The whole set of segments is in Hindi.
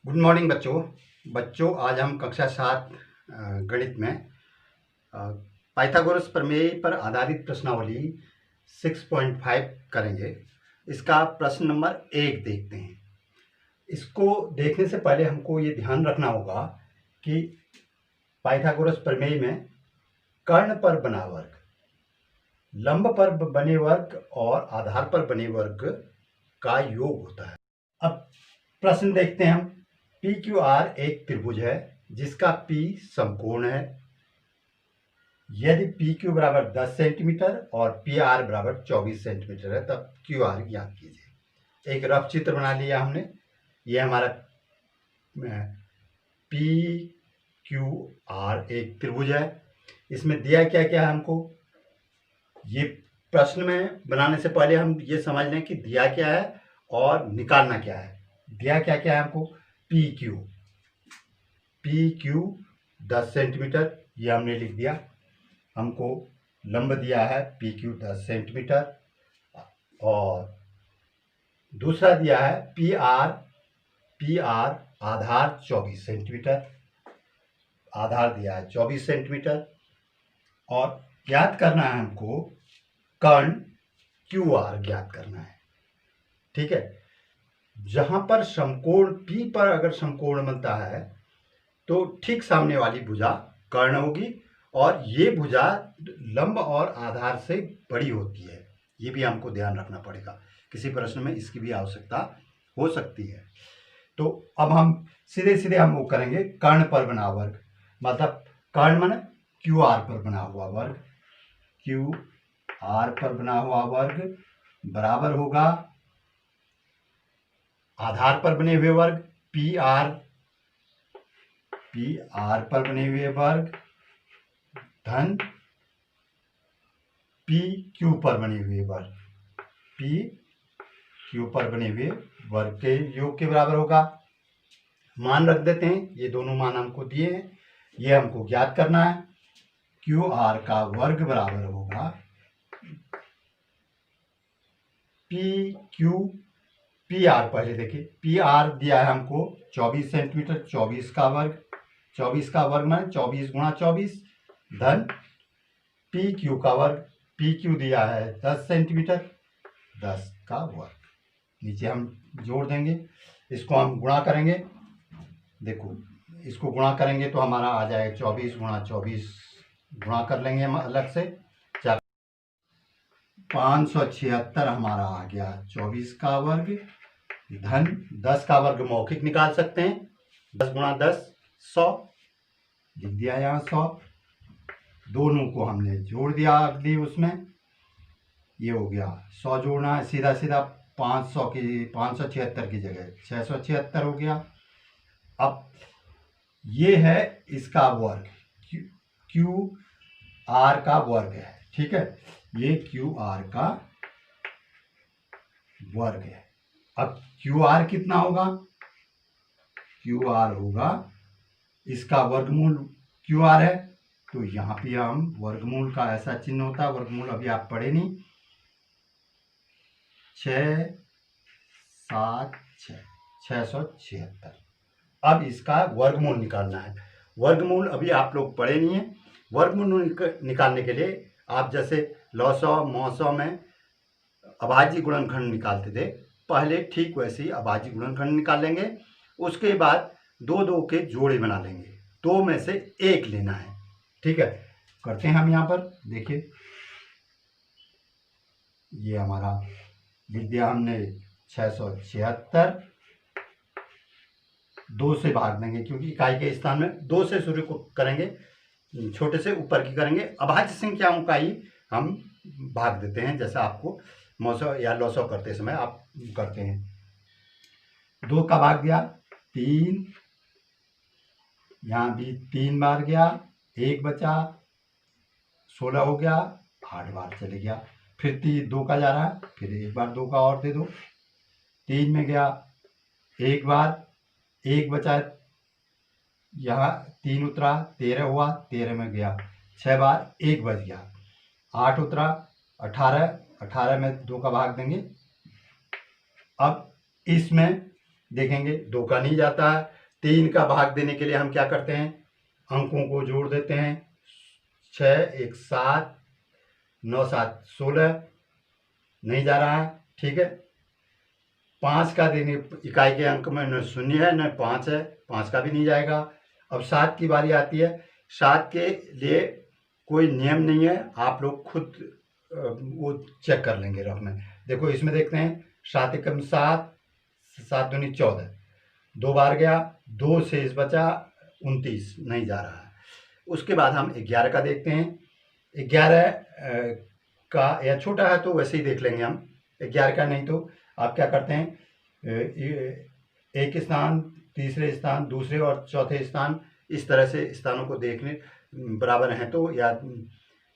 गुड मॉर्निंग बच्चों आज हम कक्षा 7 गणित में पाइथागोरस प्रमेय पर आधारित प्रश्नावली 6.5 करेंगे। इसका प्रश्न नंबर 1 देखते हैं। इसको देखने से पहले हमको ये ध्यान रखना होगा कि पाइथागोरस प्रमेय में कर्ण पर बना वर्ग, लंब पर बने वर्ग और आधार पर बने वर्ग का योग होता है। अब प्रश्न देखते हैं हम। पी क्यू आर एक त्रिभुज है जिसका पी समकोण है। यदि पी क्यू बराबर 10 सेंटीमीटर और पी आर बराबर 24 सेंटीमीटर है तब क्यू आर ज्ञात कीजिए। एक रफ चित्र बना लिया हमने। यह हमारा पी क्यू आर एक त्रिभुज है। इसमें दिया क्या क्या है हमको, ये प्रश्न में बनाने से पहले हम ये समझ लें कि दिया क्या है और निकालना क्या है। दिया क्या क्या है हमको, पी क्यू 10 सेंटीमीटर, ये हमने लिख दिया। हमको लंब दिया है पी क्यू 10 सेंटीमीटर और दूसरा दिया है पी आर आधार 24 सेंटीमीटर, आधार दिया है 24 सेंटीमीटर। और ज्ञात करना है हमको कर्ण क्यू आर ज्ञात करना है। ठीक है, जहां पर समकोण P पर अगर समकोण बनता है तो ठीक सामने वाली भुजा कर्ण होगी और ये भुजा लंब और आधार से बड़ी होती है। ये भी हमको ध्यान रखना पड़ेगा, किसी प्रश्न में इसकी भी आवश्यकता हो सकती है। तो अब हम सीधे हम वो करेंगे कर्ण पर बना वर्ग, मतलब कर्ण माने क्यू आर पर बना हुआ वर्ग। क्यू आर पर बना हुआ वर्ग बराबर होगा आधार पर बने हुए वर्ग पी आर पर बने हुए वर्ग धन पी क्यू पर बने हुए वर्ग, पी क्यू पर बने हुए वर्ग के योग के बराबर होगा। मान रख देते हैं, ये दोनों मान हमको दिए हैं, ये हमको ज्ञात करना है। क्यू आर का वर्ग बराबर होगा पी आर। पहले देखिए, पी आर दिया है हमको 24 सेंटीमीटर, 24 का वर्ग माने 24 गुणा 24 धन पी क्यू का वर्ग, पी क्यू दिया है 10 सेंटीमीटर, 10 का वर्ग। नीचे हम जोड़ देंगे, इसको हम गुणा करेंगे। देखो, इसको गुणा करेंगे तो हमारा आ जाएगा 24 गुणा 24, गुणा कर लेंगे हम अलग से, 576 हमारा आ गया 24 का वर्ग धन 10 का वर्ग मौखिक निकाल सकते हैं, 10 गुणा 10 100, लिख दिया यहाँ 100। दोनों को हमने जोड़ दिया अगली उसमें, ये हो गया 100 जोड़ना है, सीधा 576 की जगह 676 हो गया। अब ये है इसका वर्ग, क्यू आर का वर्ग है। ठीक है, ये क्यू आर का वर्ग है। अब क्यू आर कितना होगा, क्यू आर होगा इसका वर्गमूल, क्यू आर है तो यहाँ पे हम वर्गमूल का ऐसा चिन्ह होता है, वर्गमूल अभी आप पढ़े नहीं, 676। अब इसका वर्गमूल निकालना है। वर्गमूल अभी आप लोग पढ़े नहीं है। वर्गमूल निकालने के लिए आप जैसे लौसौ मौसौ में अभाज्य गुणनखंड निकालते थे पहले, ठीक वैसे ही अभाज्य गुणनखंड निकाल लेंगे। उसके बाद दो के जोड़े बना लेंगे, दो में से एक लेना है। ठीक है, करते हैं हम यहाँ पर। देखिए, ये हमारा लिख दिया हमने 676, 2 से भाग देंगे क्योंकि इकाई के स्थान में 2 से शुरू करेंगे, छोटे से ऊपर की करेंगे। अभाज्य संख्याओं का ही हम भाग देते हैं, जैसा आपको मौसौ या लौसौ करते समय आप करते हैं। 2 का भाग दिया 3, यहाँ भी 3 बार गया, 1 बचा, 16 हो गया, 8 बार चले गया। फिर 2 का जा रहा है, फिर एक बार 2 का और दे दो, 3 में गया 1 बार, 1 बचा, यहाँ 3 उतरा, 13 हुआ, 13 में गया 6 बार, 1 बच गया, 8 उतरा, 18 में 2 का भाग देंगे। अब इसमें देखेंगे 2 का नहीं जाता है। 3 का भाग देने के लिए हम क्या करते हैं, अंकों को जोड़ देते हैं। 6 1 7, 9 7 16, नहीं जा रहा है, ठीक है। 5 का देने इकाई के अंक में न 0 है न 5 है, 5 का भी नहीं जाएगा। अब 7 की बारी आती है। 7 के लिए कोई नियम नहीं है, आप लोग खुद वो चेक कर लेंगे रफ में। देखो इसमें देखते हैं, 7 एकम 7, 7 दूनी 14, 2 बार गया, 2 शेष बचा 29, नहीं जा रहा है। उसके बाद हम 11 का देखते हैं। 11 का या छोटा है तो वैसे ही देख लेंगे हम। 11 का नहीं तो आप क्या करते हैं, एक स्थान, तीसरे स्थान, दूसरे और चौथे स्थान, इस तरह से स्थानों को देखने बराबर हैं तो या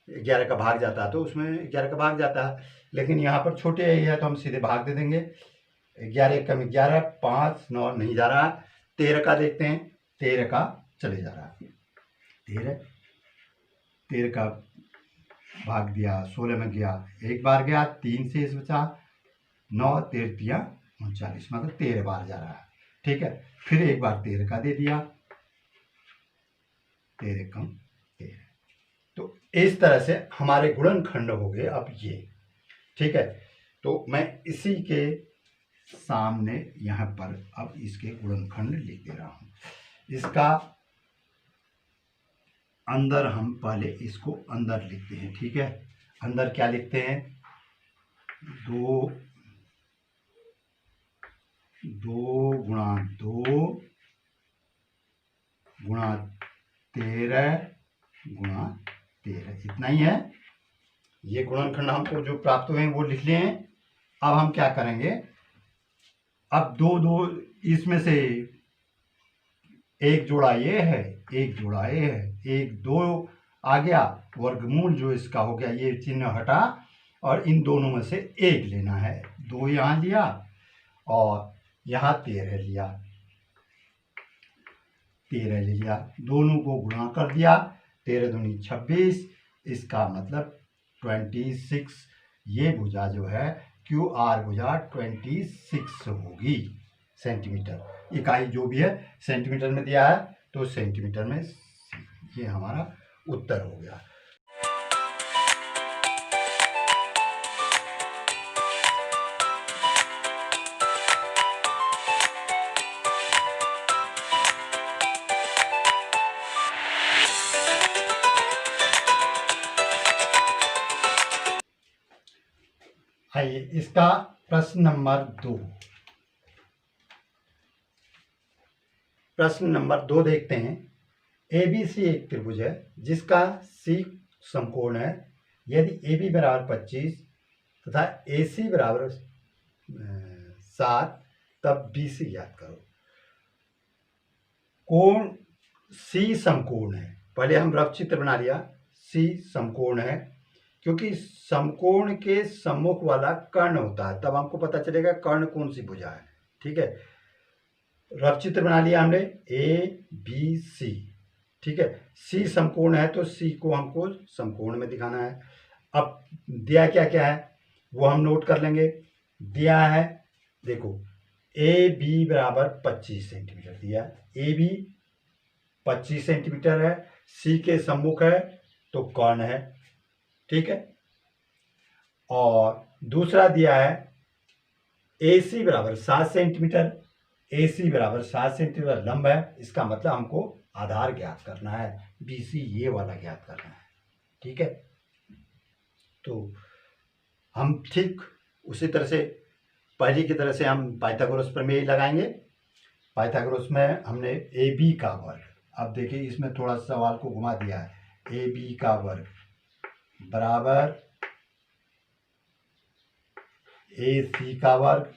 11 का भाग जाता है तो उसमें 11 का भाग जाता है। लेकिन यहाँ पर छोटे ही है तो हम सीधे भाग दे देंगे। 11 कम 11, 5 9 नहीं जा रहा। 13 का देखते हैं, 13 का चले जा रहा है। 13 का भाग दिया, 16 में गया, एक बार गया, 3 शेष बचा, 9 13 39, मतलब 13 बार जा रहा है, ठीक है। फिर एक बार 13 का दे दिया, 13 कम 13। तो इस तरह से हमारे गुणनखंड हो गए अब ये, ठीक है। तो मैं इसी के सामने यहाँ पर अब इसके गुणनखंड लिख दे रहा हूँ। इसका अंदर हम पहले इसको अंदर लिखते हैं, ठीक है। अंदर क्या लिखते हैं, 2 गुणा 2 गुणा 13 गुणा 13, इतना ही है। ये गुणनखंड हमको जो प्राप्त हुए हैं वो लिख लिए हैं। अब हम क्या करेंगे, अब 2 इसमें से एक जोड़ा ये है, एक जोड़ा ये है, 1 2 आ गया, वर्गमूल जो इसका हो गया, ये चिन्ह हटा और इन दोनों में से एक लेना है। 2 यहाँ लिया और यहाँ 13 लिया, 13 ले लिया, दोनों को गुणा कर दिया, 13 दूनी 26, इसका मतलब 26। ये भुजा जो है QR भुजा 26 होगी सेंटीमीटर। इकाई जो भी है सेंटीमीटर में दिया है तो सेंटीमीटर में, ये हमारा उत्तर हो गया। आइए इसका प्रश्न नंबर 2। प्रश्न नंबर 2 देखते हैं। ABC एक त्रिभुज है जिसका C समकोण है। यदि AB बराबर 25 तथा AC बराबर 7 तब BC ज्ञात करो। कोण C समकोण है, पहले हम रफ चित्र बना लिया। C समकोण है क्योंकि समकोण के सम्मुख वाला कर्ण होता है, तब हमको पता चलेगा कर्ण कौन सी भुजा है, ठीक है। रफ चित्र बना लिया हमने ABC, ठीक है। C समकोण है तो C को हमको समकोण में दिखाना है। अब दिया क्या क्या है वो हम नोट कर लेंगे। दिया है, देखो AB बराबर 25 सेंटीमीटर दिया है। AB 25 सेंटीमीटर है, C के सम्मुख है तो कर्ण है, ठीक है। और दूसरा दिया है AC बराबर 7 सेंटीमीटर। AC बराबर 7 सेंटीमीटर लंब है, इसका मतलब हमको आधार ज्ञात करना है, BC ये वाला ज्ञात करना है, ठीक है। तो हम ठीक उसी तरह से पहले की तरह से हम पाइथागोरस प्रमेय लगाएंगे। पाइथागोरस में हमने AB का वर्ग, अब देखिए इसमें थोड़ा सवाल को घुमा दिया है, AB का वर्ग बराबर AC का वर्ग,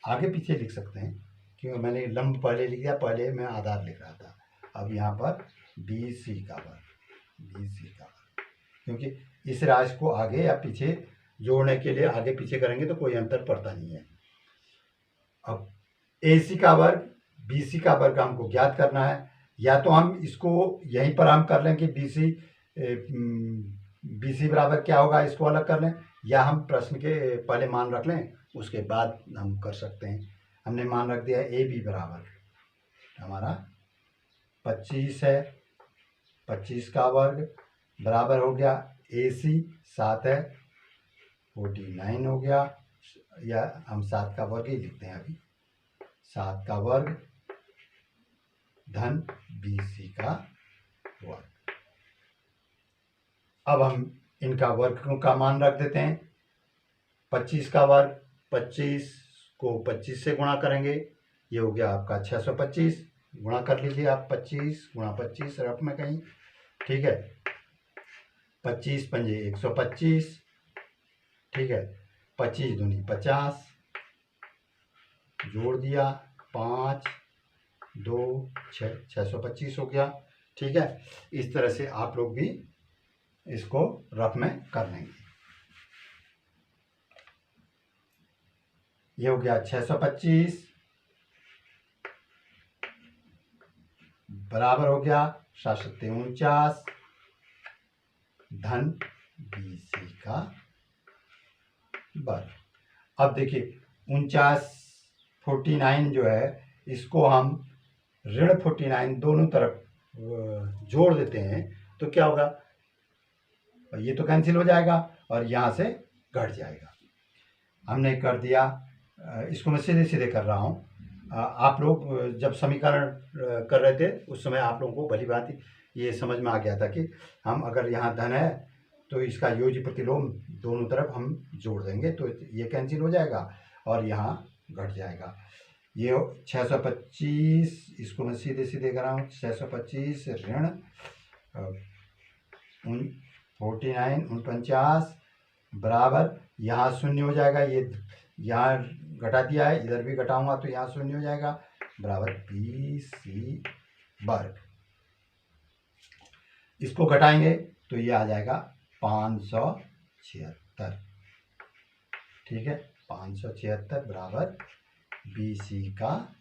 आगे पीछे लिख सकते हैं क्योंकि मैंने लंब पहले लिख दिया, पहले मैं आधार लिख रहा था। अब यहाँ पर BC का वर्ग, BC का वर्ग, क्योंकि इस राशि को आगे या पीछे जोड़ने के लिए आगे पीछे करेंगे तो कोई अंतर पड़ता नहीं है। अब AC का वर्ग BC का वर्ग हमको ज्ञात करना है, या तो हम इसको यहीं पर हम कर लें कि BC बराबर क्या होगा इसको अलग कर लें, या हम प्रश्न के पहले मान रख लें उसके बाद हम कर सकते हैं। हमने मान रख दिया ए बी बराबर हमारा 25 है, 25 का वर्ग बराबर हो गया ए सी 7 है, 49 हो गया, या हम 7 का वर्ग ही लिखते हैं अभी, 7 का वर्ग धन बी सी का वर्ग। अब हम इनका वर्ग का मान रख देते हैं। 25 का वर्ग, 25 को 25 से गुणा करेंगे, ये हो गया आपका 625, गुणा कर लीजिए आप, 25 गुणा 25 रफ में कहीं, ठीक है। 25 पंजे 125, ठीक है। 25 दूनी 50, जोड़ दिया 5 2 6, 625 हो गया, ठीक है। इस तरह से आप लोग भी इसको रफ में कर लेंगे। ये हो गया 625 बराबर हो गया 749 धन बी सी का वर्ग। अब देखिए 49 जो है इसको हम ऋण 49 दोनों तरफ जोड़ देते हैं तो क्या होगा, ये तो कैंसिल हो जाएगा और यहाँ से घट जाएगा। हमने कर दिया, इसको मैं सीधे सीधे कर रहा हूँ। आप लोग जब समीकरण कर रहे थे उस समय आप लोगों को भली भांति ये समझ में आ गया था कि हम अगर यहाँ धन है तो इसका योज्य प्रतिलोम दोनों तरफ हम जोड़ देंगे तो ये कैंसिल हो जाएगा और यहाँ घट जाएगा। ये 625, इसको मैं सीधे सीधे कर रहा हूँ, 625 ऋण 49 बराबर, यहाँ शून्य हो जाएगा, ये यहाँ घटा दिया है, इधर भी घटाऊंगा तो यहाँ शून्य हो जाएगा, बराबर बी सी वर्ग। इसको घटाएंगे तो ये आ जाएगा 576, ठीक है। 576 बराबर बी सी का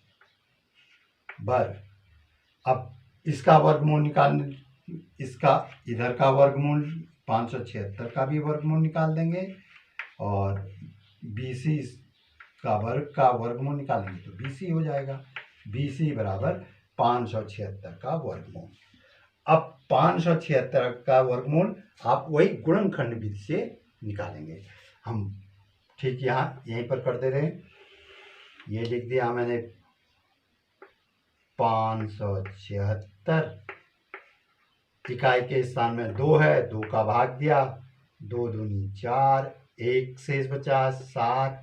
वर्ग। अब इसका वर्गमूल निकालने, इसका इधर का वर्गमूल 576 का भी वर्गमूल निकाल देंगे और बी सी का वर्गमूल निकालेंगे तो बी सी हो जाएगा, बी सी बराबर 576 का वर्गमूल। अब 576 का वर्गमूल आप वही गुणनखंड विधि से निकालेंगे। हम ठीक यहाँ यहीं पर कर दे रहे हैं, ये लिख दिया मैंने 576, इकाई के स्थान में 2 है, 2 का भाग दिया, 2 दूनी 4, 1 शेष बचा 7,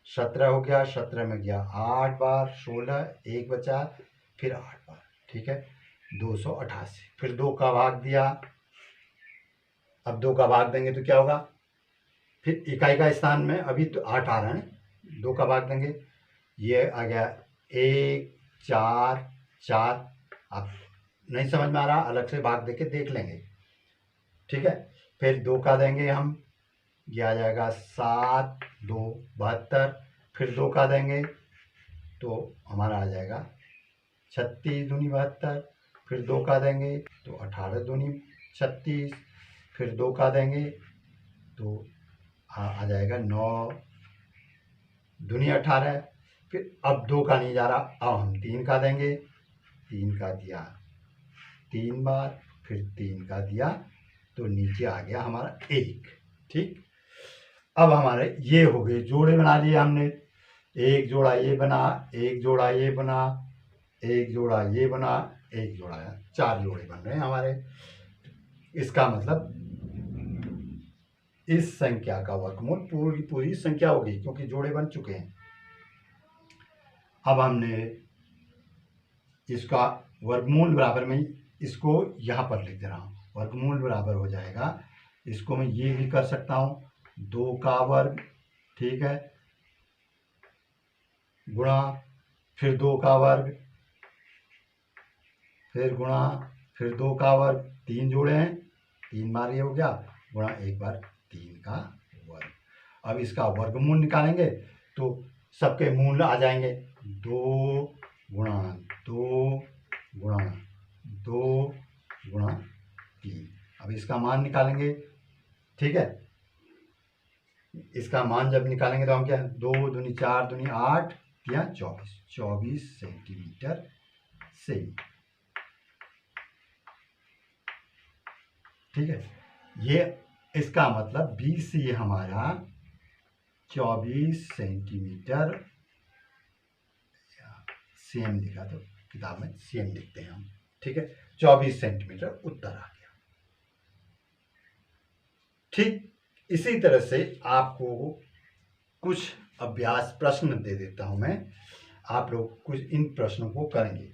17 हो गया, 17 में गया 8 बार, 16, 1 बचा, फिर 8 बार, ठीक है, 288। फिर 2 का भाग दिया, अब 2 का भाग देंगे तो क्या होगा, फिर इकाई का स्थान में अभी तो 8 आ रहा है, 2 का भाग देंगे, ये आ गया 1 4 4। आप नहीं समझ में आ रहा अलग से भाग देके देख लेंगे, ठीक है। फिर 2 का देंगे हम, ये आ जाएगा 7 2 72, फिर 2 का देंगे तो हमारा आ जाएगा 36 दूनी 72, फिर 2 का देंगे तो 18 दूनी 36, फिर 2 का देंगे तो आ जाएगा 9 दूनी 18, फिर अब 2 का नहीं जा रहा, अब हम 3 का देंगे, 3 का दिया 3 बार, फिर 3 का दिया तो नीचे आ गया हमारा 1, ठीक। अब हमारे ये हो गए जोड़े बना लिए हमने, एक जोड़ा ये बना, एक जोड़ा ये बना, एक जोड़ा ये बना, एक जोड़ा, 4 जोड़े बन रहे हैं हमारे। इसका मतलब इस संख्या का वर्गमूल पूरी संख्या होगी क्योंकि जोड़े बन चुके हैं। अब हमने इसका वर्गमूल बराबर में इसको यहाँ पर लिख दे रहा हूँ, वर्गमूल बराबर हो जाएगा, इसको मैं ये भी कर सकता हूँ 2 का वर्ग, ठीक है, गुणा फिर 2 का वर्ग, फिर गुणा फिर 2 का वर्ग, 3 जोड़े हैं 3 बार ये हो गया, गुणा 1 बार 3 का वर्ग। अब इसका वर्गमूल निकालेंगे तो सबके मूल आ जाएंगे, 2 गुणा 2 गुणा 2 गुणा 3। अब इसका मान निकालेंगे, ठीक है। इसका मान जब निकालेंगे तो हम क्या, 2 दूनी 4 दूनी 8 या 24 सेंटीमीटर सेमी। ठीक है, ये इसका मतलब BC हमारा 24 सेंटीमीटर, सेम लिखा तो किताब में सेम लिखते हैं हम। ठीक है, 24 सेंटीमीटर उत्तर आ गया। ठीक इसी तरह से आपको कुछ अभ्यास प्रश्न दे देता हूं मैं, आप लोग कुछ इन प्रश्नों को करेंगे।